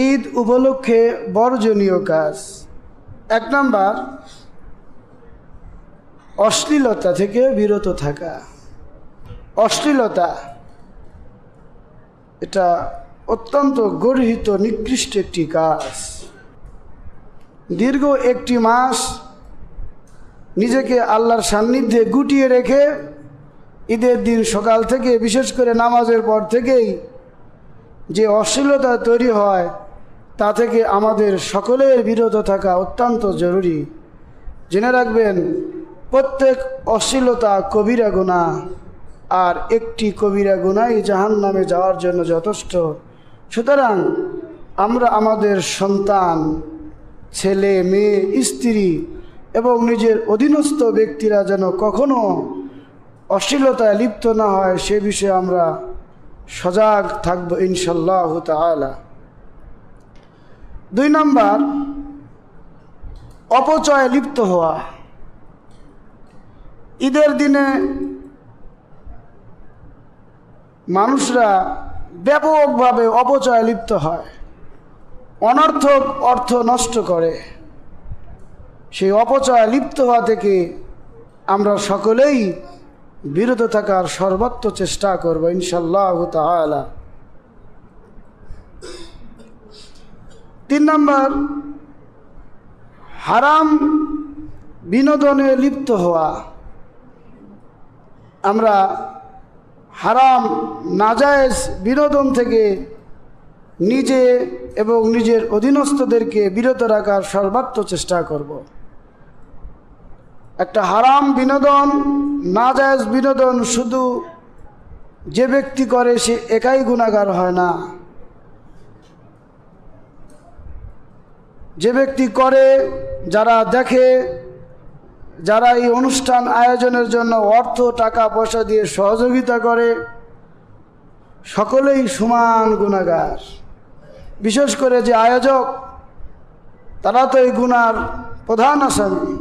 ঈদ উপলক্ষে বর্জনীয় কাজ। 1 নাম্বার, অশ্লীলতা থেকে বিরত থাকা। অশ্লীলতা এটা অত্যন্ত গর্হিত নিকৃষ্ট একটি কাজ। দীর্ঘ 1 মাস নিজেকে আল্লাহর সান্নিধ্যে গুটিয়ে রেখে ঈদের দিন সকাল থেকে, বিশেষ করে নামাজের পর থেকেই যে অশ্লীলতা তৈরি হয়, তা থেকে আমাদের সকলের বিরত থাকা অত্যন্ত জরুরি। জেনে রাখবেন, প্রত্যেক অশ্লীলতা কবিরা গুনাহ, আর একটি কবিরা গুনাহই জাহান্নামে যাওয়ার জন্য যথেষ্ট। সুতরাং আমরা আমাদের সন্তান, ছেলে মেয়ে, স্ত্রী এবং নিজের অধীনস্থ ব্যক্তিরা যেন কখনো অশ্লীলতায় লিপ্ত না হয়, সে বিষয়ে আমরা সজাগ থাকবো ইনশাআল্লাহ তাআলা। 2 নাম্বার, অপচয়ে লিপ্ত হওয়া। ঈদের দিনে মানুষরা ব্যাপকভাবে অপচয়ে লিপ্ত হয়, অনর্থক অর্থ নষ্ট করে। সেই অপচয়ে লিপ্ত হওয়া থেকে আমরা সকলেই বিরত থাকার সর্বোচ্চ চেষ্টা করব ইনশাআল্লাহ তাআলা। 3 নাম্বার, হারাম বিনোদনে লিপ্ত হওয়া। আমরা হারাম নাজায়েজ বিনোদন থেকে নিজে এবং নিজের অধীনস্থদেরকে বিরত রাখার সর্বোচ্চ চেষ্টা করব। একটা হারাম বিনোদন, নাজায়েজ বিনোদন শুধু যে ব্যক্তি করে সে একাই গুনাহগার হয় না। যে ব্যক্তি করে, যারা দেখে, যারা এই অনুষ্ঠান আয়োজনের জন্য অর্থ টাকা পয়সা দিয়ে সহযোগিতা করে, সকলেই সমান গুনাহগার। বিশেষ করে যে আয়োজক, তারা তো এই গুনার প্রধান আসামি।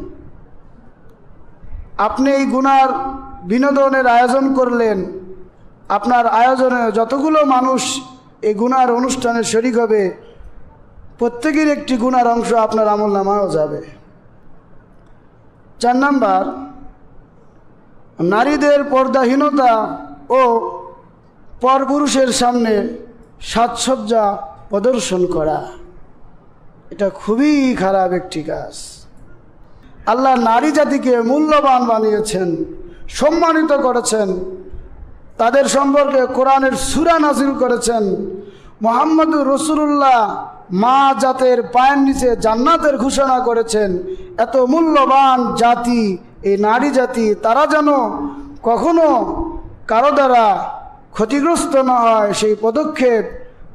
আপনি এই গুনার বিনোদনের আয়োজন করলেন, আপনার আয়োজনে যতগুলো মানুষ এই গুনার অনুষ্ঠানে শরীক হবে, প্রত্যেকের একটি গুনার অংশ আপনার আমলনামায়ও যাবে। 4 নাম্বার, নারীদের পর্দাহীনতা ও পরপুরুষের সামনে সাজসজ্জা প্রদর্শন করা। এটা খুবই খারাপ একটি কাজ। আল্লাহ নারী জাতিকে মূল্যবান বানিয়েছেন, সম্মানিত করেছেন। তাদের সম্পর্কে কোরআনের সূরা নাযিল করেছেন। মুহাম্মদুর রাসূলুল্লাহ মা জাতের পায়ের নিচে জান্নাতের ঘোষণা করেছেন। এত মূল্যবান জাতি এই নারী জাতি, তারা যেন কখনো কারো দ্বারা ক্ষতিগ্রস্ত না হয়, সেই পদক্ষেপ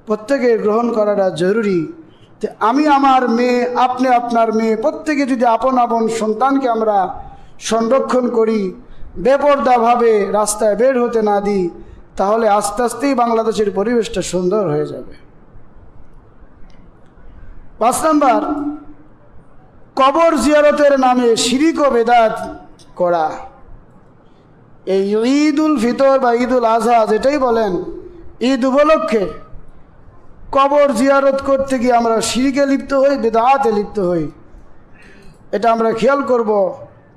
প্রত্যেকের গ্রহণ করাটা জরুরি। আমি আমার মেয়ে, আপনি আপনার মেয়ে, প্রত্যেকে যদি আপন আপন সন্তানকে আমরা সংরক্ষণ করি, বেপরদাভাবে রাস্তায় বের হতে না দিই, তাহলে আস্তে আস্তেই বাংলাদেশের পরিবেশটা সুন্দর হয়ে যাবে। 5 নাম্বার, কবর জিয়ারতের নামে শিরক ও বেদাত করা। এই ঈদুল ফিতর বা ঈদুল আজহা যেটাই বলেন, ঈদ উপলক্ষে কবর জিয়ারত করতে গিয়ে আমরা শিরকে লিপ্ত হই, বেদাতে লিপ্ত হই। এটা আমরা খেয়াল করব,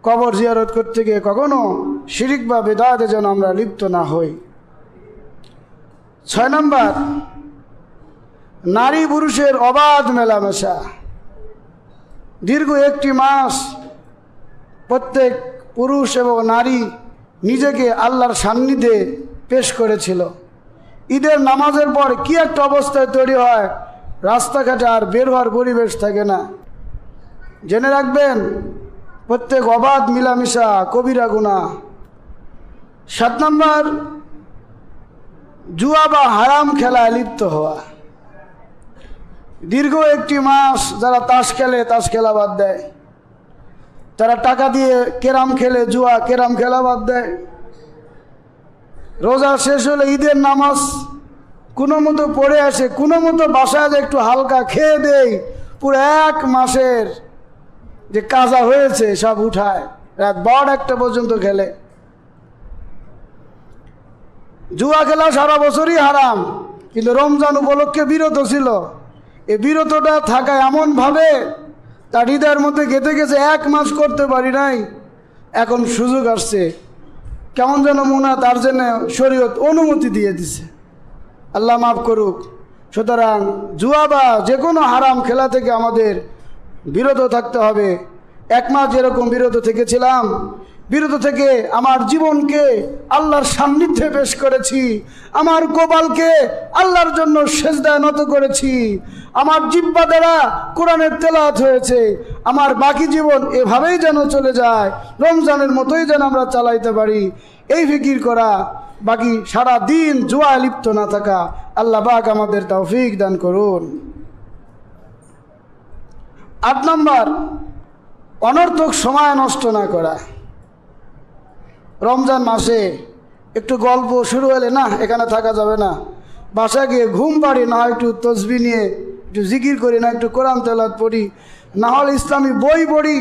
কবর জিয়ারত করতে গিয়ে কখনো শিরক বা বেদাতে যেন আমরা লিপ্ত না হই। 6 নাম্বার, নারী পুরুষের অবাধ মেলামেশা। দীর্ঘ 1 মাস প্রত্যেক পুরুষ এবং নারী নিজেকে আল্লাহর সান্নিধ্যে পেশ করেছিল। ঈদের নামাজের পর কি একটা অবস্থায় তৈরি হয়, রাস্তাঘাটে আর বের হওয়ার পরিবেশ থাকে না। জেনে রাখবেন, প্রত্যেক অবাধ মিলামিশা কবিরা গুনাহ। 7 নাম্বার, জুয়া বা হারাম খেলায় লিপ্ত হওয়া। দীর্ঘ 1 মাস যারা তাস খেলে, তাস খেলা বাদ দেয়। তারা টাকা দিয়ে ক্যারাম খেলে, জুয়া ক্যারাম খেলা বাদ দেয়। রোজা শেষ হলে ঈদের নামাজ কোনো মতো পড়ে আসে, কোনো মতো বাসায় একটু হালকা খেয়ে দেয়, পুরো 1 মাসের যে কাজা হয়েছে সব উঠায়, রাত 12-1 পর্যন্ত খেলে। জুয়া খেলা সারা বছরই হারাম, কিন্তু রমজান উপলক্ষে বিরত ছিল। এই বিরতটা থাকা এমনভাবে তার হৃদয়ের মধ্যে গেঁথে গেছে, 1 মাস করতে পারি নাই, এখন সুযোগ আসছে, কেমন যেন মনে হয় তার জন্য শরীয়ত অনুমতি দিয়ে দিছে। আল্লাহ মাফ করুক। সুতরাং জুয়া বা যে কোনো হারাম খেলা থেকে আমাদের বিরত থাকতে হবে। 1 মাস যেরকম বিরত থেকেছিলাম, বিরত থেকে আমার জীবনকে আল্লাহর সান্নিধ্যে পেশ করেছি, আমার কপালকে আল্লাহর জন্য সেজদায় নত করেছি, আমার জিহ্বা দ্বারা কোরআনের তেলাওয়াত হয়েছে, আমার বাকি জীবন এভাবেই যেন চলে যায়, রমজানের মতোই যেন আমরা চালাইতে পারি, এই ফিকির করা, বাকি সারা দিন জুয়ায় লিপ্ত না থাকা। আল্লাহ পাক আমাদের তৌফিক দান করুন। 8 নম্বর, অনর্থক সময় নষ্ট না করা। রমজান মাসে একটু গল্প শুরু হলে না এখানে থাকা যাবে না, বাসায় গিয়ে ঘুম পাড়ি, না একটু তসবিহ নিয়ে একটু জিকির করি, না একটু কোরআন তেলাওয়াত পড়ি, না হলে ইসলামী বই পড়ি।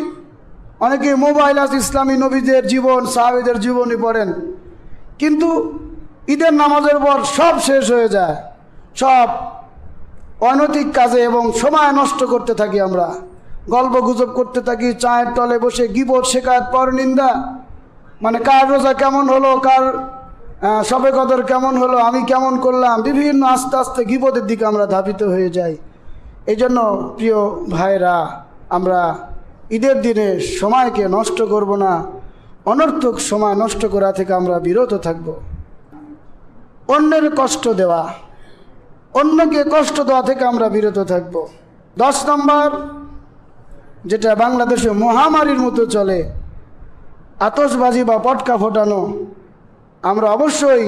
অনেকে মোবাইল আছে, ইসলামী নবীদের জীবন, সাহাবীদের জীবনী পড়েন, কিন্তু ঈদের নামাজের পর সব শেষ হয়ে যায়, সব অনৈতিক কাজে এবং সময় নষ্ট করতে থাকি। আমরা গল্প গুজব করতে থাকি, চায়ের তলে বসে গীবত, শেখায়ত, পরনিন্দা, মানে কার রোজা কেমন হলো, কার শবে কদর কেমন হলো, আমি কেমন করলাম, বিভিন্ন আস্তে আস্তে গীবতের দিকে আমরা ধাবিত হয়ে যাই। এই জন্য প্রিয় ভাইরা, আমরা ঈদের দিনে সময়কে নষ্ট করব না, অনর্থক সময় নষ্ট করা থেকে আমরা বিরত থাকব। অন্যের কষ্ট দেওয়া, অন্যকে কষ্ট দেওয়া থেকে আমরা বিরত থাকব। 10 নম্বর, যেটা বাংলাদেশে মহামারীর মতো চলে, আতশবাজি বা পটকা ফোটানো। আমরা অবশ্যই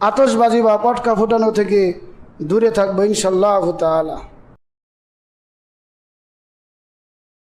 আতশবাজি বা পটকা ফোটানো থেকে দূরে থাকবো ইনশাআল্লাহ তাআলা।